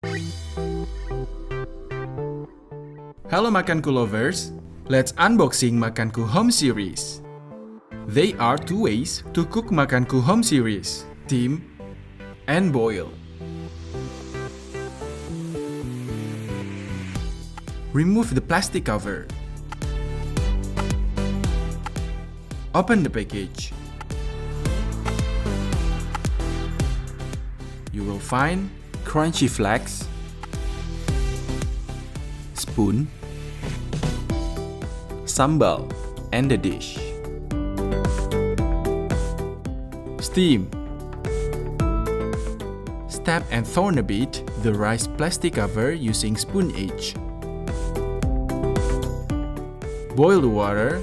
Hello Makanku lovers, let's unboxing Makanku Home Series. There are two ways to cook Makanku Home Series, steam and boil. Remove the plastic cover. Open the package. You will find crunchy flakes, spoon, sambal, and the dish. Steam. Stab and turn a bit the rice plastic cover using spoon edge. Boil the water.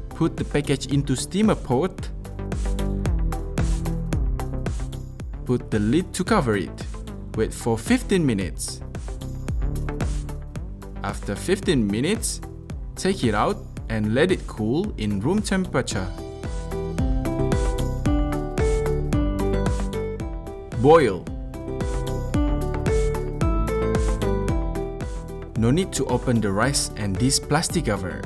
Put the package into steamer pot. Put the lid to cover it. Wait for 15 minutes. After 15 minutes, take it out and let it cool in room temperature. Boil. No need to open the rice and this plastic cover.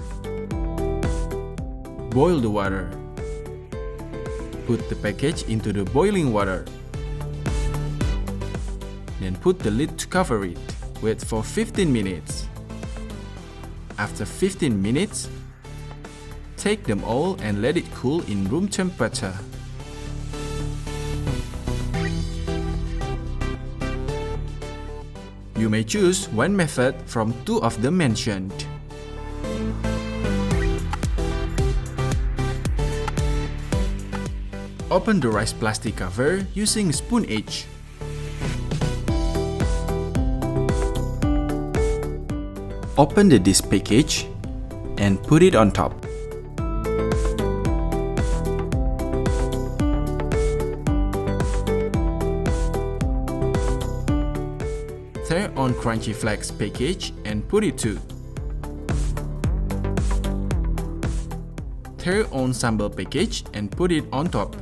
Boil the water. Put the package into the boiling water. Then put the lid to cover it. Wait for 15 minutes. After 15 minutes, take them all and let it cool in room temperature. You may choose one method from two of the mentioned. Open the rice plastic cover using spoon edge. Open the dish package and put it on top. Tear on crunchy flakes package and put it too. Tear on sambal package and put it on top.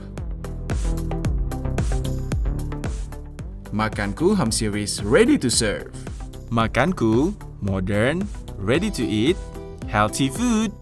Makanku Home Series ready to serve. Makanku, modern, ready to eat, healthy food.